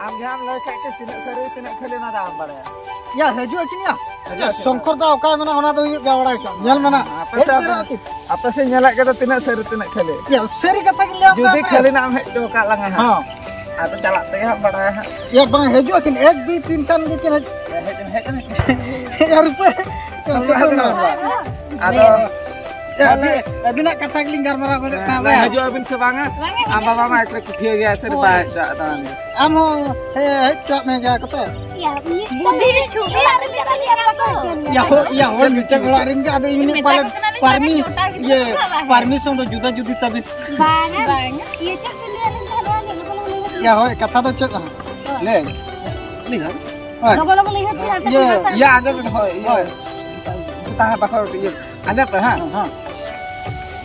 am jam lay kay ke tinak sari tinak khali na dam bare ya haju akin ya Shankar दा ओका मना होना दो या बड़ा का नेल मना apa se nyala kata tinak sari tinak khali ya seri kata ke liam judi khali na am he jo ka langa ha atau calak teh bara ya bang haju akin 1 2 3 kan gitu ya rupa atau tapi nak kata lingkar marah ko na ba haju abin semangat amba mama ek kia ge seri ba tan amo he chok me ga kata ya budi chubi ada ya ho bicara ular ring ada ini paling parmi ye permission do juda judi tapi banget iya cek pilihan ya ho kata do cek le lihat logo lihat ya ada ben ho kita bakal dia ada apa ha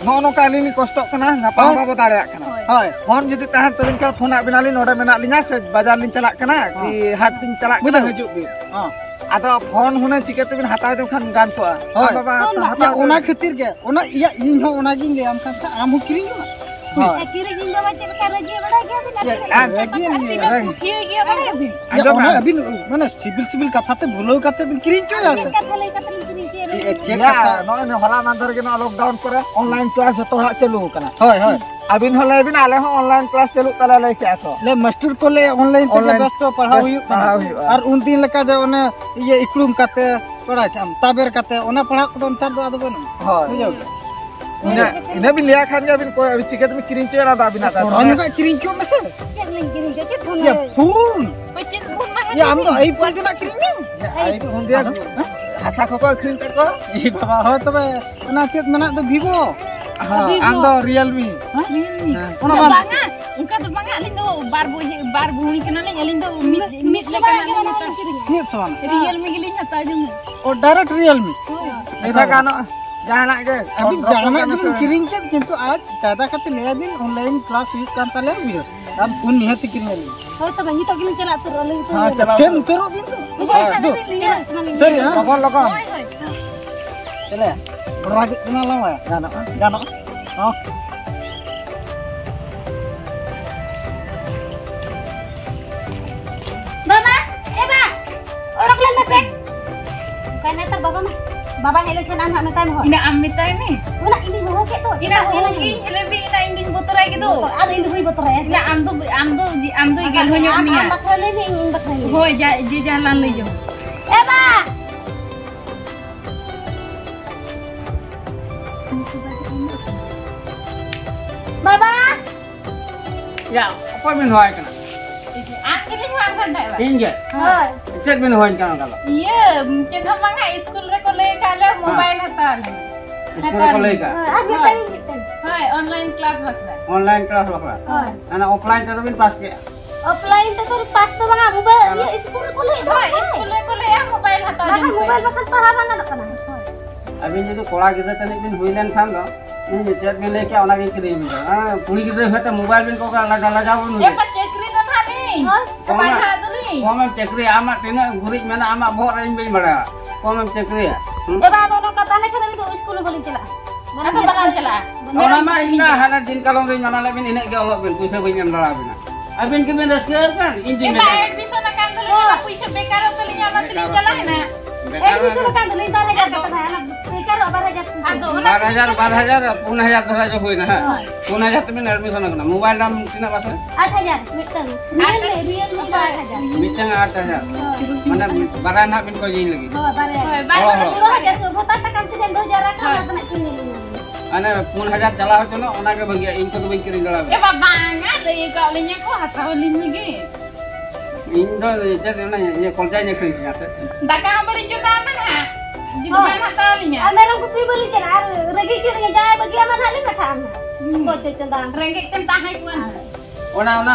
no kali ini kostok kena ngapa apa tarik kena phone jadi tahan turin kal phone binali noda menak linya se bazar lin calak kena di hat lin calak kena hajuk bi atau phone huna cikete bin hata do kan gan to apa ya ona khatir ge ona iya ini ho ona ging le am kan am kiring kira ging do baca kara ge bada ge bin ada ona abin mana sibil kata te bhulo kata bin kiring cho ya ya no hola mandar ke lockdown kore online class joto hak chalu kana hoy abin hola bin ale ho online class chalu tala le kya so le master ko le online te ব্যস্ত पढ़ाओ আর उन दिन लका जो ओने ये इक्लुम कते पढ़ा हम ताबेर कते ओने पढ़ा को अंतर दो बन बुझो ina bin liya khan bin ko chiket mi kiring chera da bin ata orang ka kiring cho mase kiring cho phone ya phone ya am to ai phone na kiring ai phone dia hasa ko kiring ko i baba ho tobe ona chet mana to vivo am to realme ona banga unka to banga alin do bar buni kana le alin do mit le kana ni soal realme gilin hata jung oh direct realme eta kano jana ke अभी जाना जो किरिंग के किंतु आज ज्यादा करते ले दिन ऑनलाइन क्लास यूज करता ले भी अब उन निहत किरिंग ले हो तो बंगी तो गिलिन चला तो रोले हां सेम करो किंतु सही हां लोगन चले बड़ा कितना लावा जानो हां बाबा ए बा ओरक ले से कहने तर बाबा Baba hello kanan hame time ho. Ina amme time ni. Wala ini ho ke to. Ina ho ki helebi ina inding botorai gitu. Ada inding hui botorai. Ya amdo igel ho nyok ni. Am bakhale ni ing bakhale. Ho je jalan le jo. Eh ba. Baba. Ya, apa min hoy kana? Akhirnya hang kan dai ba. Inge. Hai. Cek min hoy kana kala. Iya, cek manga school re ko le kale mobile hatal. School ko le ka. Hai, online class bakra. Online class bakra. Hai. Ana offline ta bin pas ke. Offline to pas to banga mobile ya school ko le. Hai, school re ko le ya mobile hatal. Banga mobile bakan pahama na kana. Abin jadi kola gidra tani bin huilen khan do. Ini cek bin le kya ona ke kiri bin. Puri gidra hata mobile bin ko ka laga bun. Ya pas cekri dan hani. Hai, ha tu ni. Komam cekri amat tina gurik mana amat bor rin bin bada. Komam cekri ya. Eba dono kata ne kana itu school boleh cela. Mana ka balan cela. Ona ma inna hala din kalong din mana la bin ine ge olok bin puisa bin nyam dala bin. Abin ke bin raskar kan inti me. Eba bisa nak kan dulu na puisa bekar tu linya na tu cela na. Bisa nak kan dulu intar aja kata na. Bekar abar aja. 12,000 15,000 ধরা যে হই না 15,000 তুমি admission করনা mobile দাম কিনা বাসে 8,000 meeting real me 8,000 meeting 8,000 মানে বারা না বিন কই lagi বারা 2,000 so bota takam tu 2,000 ka na kini ane 4,000 jala hono ona ke bagia in to bin kiring dala e baba nga de ka linya ko hata linya ge in do je na ye kolja nya kiring ya daka hambari juta mana di bukan hata linya amelo ku tu beli cena regi cuna jae bagi aman halin kata amna ko cendang rengek tem tahai kuan ona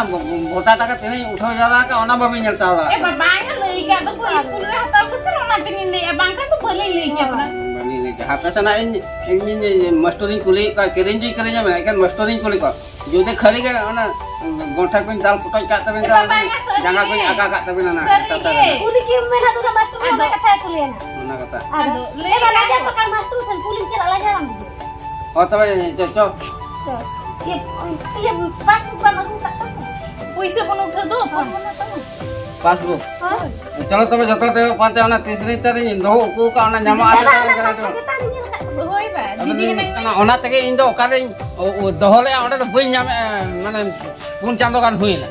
bota taka tini utho jala ka ona babi nyal tawa e baba nga lei ka to ko school re hata ko ter ona tini le abang ka to beli lei ka bani le ha pesana in mastering kuli ka kirinji karinya mana kan mastering kuli ko jode khali ka ona गोठा कोई दाल पुटोय का तबे जंगा कोई आका का तबे ना uli ki mena tu master na kata kuliana ना कता ado le balajar pakai master san pulin cela lajaran oh तबे चो ये pas bukan aku tak tahu puisi pun udah tuh pun passbook चलो तब जतो ते पाते ओना तीसरी तारी दो को का ओना ᱧᱟᱢᱚᱜ ᱟᱨ ᱦᱳᱭ ᱵᱟ ᱫᱤᱫᱤ ᱦᱮᱱᱟᱜ ओना तके इन दो ओकारे दोहो ले ओंडे तो बई ᱧᱟᱢ माने पुन चांदो गान हुइला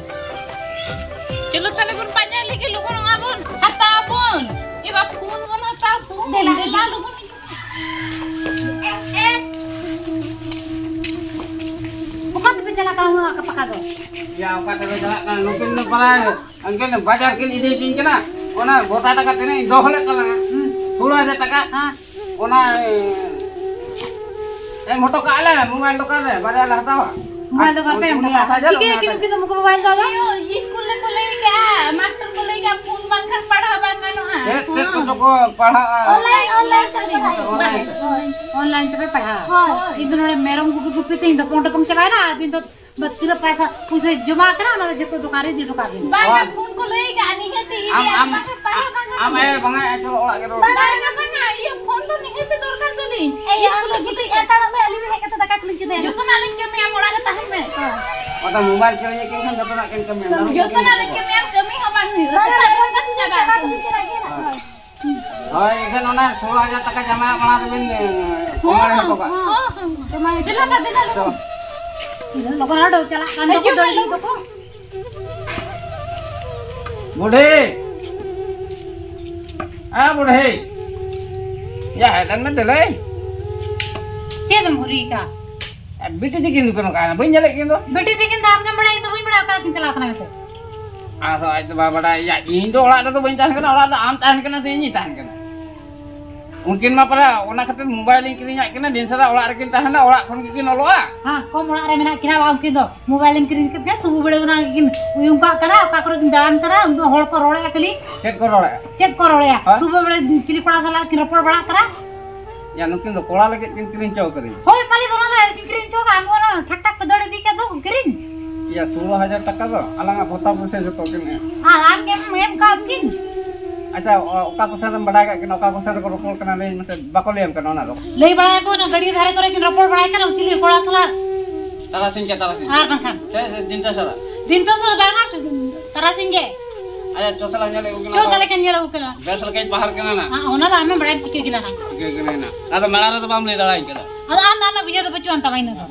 चलो तले बन पाजा लेके लोगन आबन हताबन ए बा फोन बन हता फोन दे ला लोगन बुkan पे चला का हुआ का पका दो या ओका तके चला का नुकिन न परा अंके न बाजार के इदे पिन केना ओना गोटा टाका तने दोहो ले कला 16000 टाका हां ओना ए मोटो का आले मोबाइल दुकान रे बाजार ला हतावा मोबाइल दुकान पे ठीक है कि तुमको मोबाइल दादा स्कूल ले खोले क्या मास्टर को ले क्या फोन बंकर पढ़ा बंगानो है तो को पढ़ा ऑनलाइन पे पढ़ा इधर मेरम गुप्पी से इंदो पोंट पंग चलाए ना अभी तो बत्तीला पैसा उसे जमा करा ना जेको दुकान दी ठुका दे बागा फोन को ले के आनी है ती am ay banga eto ola ke ro बागा ये फोन तो नहीं ते दरकार चली स्कूल गिटी एटा में अली में के दका कुलिच दे जो तो नाले के मैं मोड़ा के ताहन में ओता मोबाइल के ये किन जतो ना किन कम में जो तो नाले के मैं कमी हमां नहीं रस्ता जगह हाय एखन ओना 16000 टाका जमा बना देबिन कोमारे हतो का तुम्हारे दिला का दिला लोगन हडो चला कांदो को दड़ी को बूढ़े आ बूढ़े या हेलन में दले के दम भूरी का बेटी दिकिन दुकान का ना बइन जले किन दो बेटी दिकिन दाम जम बड़ा तो बइन बड़ा का चला अपना में आ तो आज बा बड़ा या इन दो ओला तो बइन ताहन ओला तो आम ताहन कना ते इन ताहन कना उनकिन मा परा ओना खातिर मोबाइल किरिन या कना दिन सारा ओला रकिन ताहन ओला खन किन ओलोआ हां कम ओला रे मेना किना वाउ किन दो मोबाइल किरिन के सुबु बड़े उना किन उनका करा का कर दान करा होड़ को रोड़े अकली चेक कर रोड़े सुबह बड़े चिली पड़ा साला किन रोपड़ बड़ा करा या नुकिन दो कोला लगे किन चौ करी होय पाली दोना ना किरिन चो का मोना ठक ठक पे दड़े दी के दो किरिन या 16000 टाका दो अलंगा भोता पुसे जो तो किन हां आम के मेम का किन अच्छा ओका को सरम बड़ा का किन ओका को सर को रोपड़ कना ले मसे बाकोलेम कना ना रो ले बड़ा को ना गड़ी धारे करे किन रोपड़ बड़ा करा चिली पड़ा साला तारा सिंह के तारा सिंह हां बंखान दिन तो सरा बागा तारा सिंह अच्छा चोसला ñale उगना चोसला के ñale उगना बेसल के बाहर कना ना हां ओना दा हमें बड़ा के गिला ना के गने ना अदा मेला रे तो बाम ले दड़ा इनके अदा आम ना बुझे तो बच्चों अंत माइन ना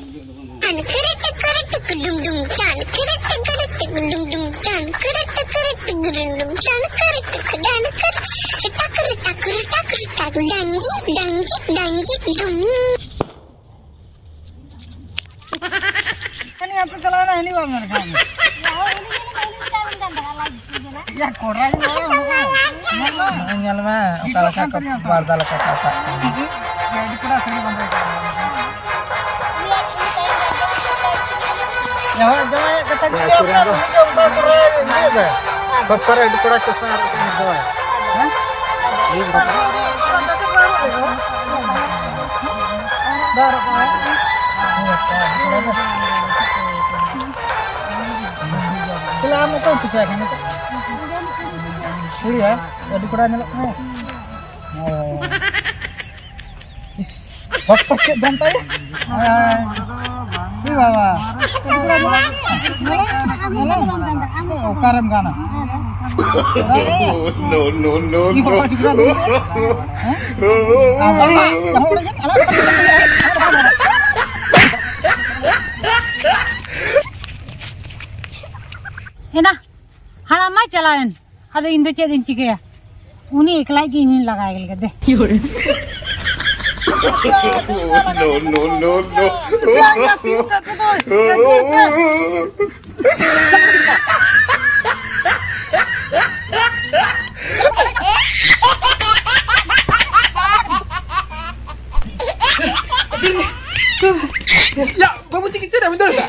ini apa celana ini bang kan ya korai nyal mah kalau kakak warda lah kakak jadi kuda sini bang ya jangan kata dia apa ini gambar korai ini be bakar itu kuda cosma ini doa ya ini baru Sila mo ko picha kini. Suri ya, jadi kurang nyelok na. Oh. Is, bakpak cek bantai. Ini bawa. Oh, karam kana. No. Ini bakpak di kurang. है ना हाड़ा मा चलावन अद इन चेद चिकया उनी एकला की इन लगा गेल दे Ya, babu cik cik dah betul tak?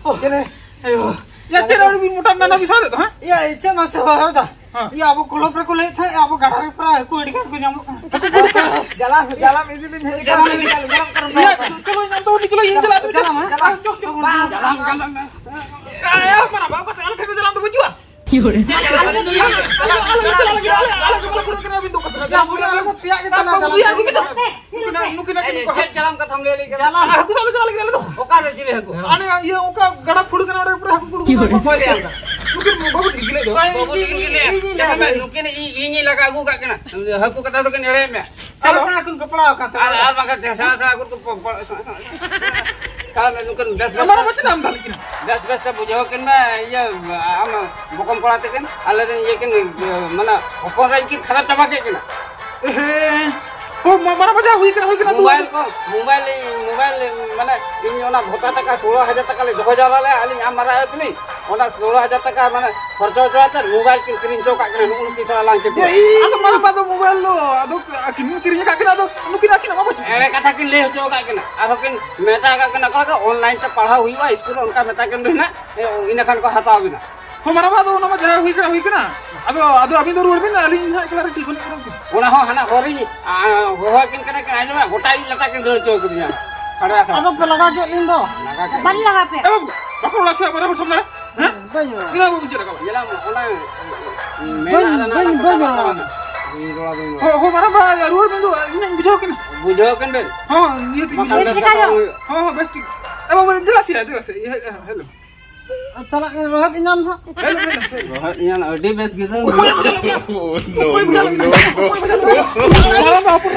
Oh, cina. Ayo. Ya cina orang bin mutan nana bisa tak? Hah? Ya, itu masih bawa dah. Ya, abu kolom perkulit tha, abu gadar per aku di kan aku nyamuk. Jalan ini bin. Jalan kerja. Ya, kalau yang tahu ni kalau yang jalan tu jalan. Jalan. Jalan. Ayo, mana bawa kau jalan kita jalan tu baju ah? Yore. Ya, boleh aku pihak kita nak jalan. Iya, aku betul. Mungkin jalan kat ham lele. Jalan. Aku selalu jalan lagi tu. Oka ada cili aku. Ane iya oka gada food kena ada per aku kudu. Kau lihat. Mungkin bagus gila do. Babu ini mungkin ini laga aku kak kena. Aku kata tu kan elem ya. Salah aku kepala kata. Al makan salah aku tu. Kalau mungkin das Amara macam nam tadi kini. das besta bujo kan mah ya ama bukan pola kan. Alasan iya kan mana opor ranking kharap coba ke kena. Oh, mana macam hui kena tu. Mobile mana ini ona bhota taka 16,000 taka le 2000 le alin amara atli ona 16,000 taka mana kharcha joatar mobile kin kirin chokak kena unki sala langche Ado mana pada mobile lo. Ado akin kirinya kak kena ado. Nukin akin apa tu? ele kata kin le chokak kena aro kin meta ka kena kala online te padhau huiwa school onka meta kin na ina kan ko hataw bina Oh, mana pada nama jaya hui kena. Ado abin tu ruar bin alin hai kelar tuition kena. ona ho hana hori ho kin kena kin aja gota ilata kin dol chok dinya kada sa Aku pelaga ke lindo. Balik lah apa? Eh, babu. Bakal ulas apa mana bersama? Hah? Banyak. Kena apa bicara kau? yela ona Banyak. Oh, mana pada ruar bin tu ini bicara kena. bujo kan ben Oh, iya tu. makan Oh, best. Babu jelas ya. Hello. Calak rohat inam ha. Hello. yan adi bes gitu Salam apa?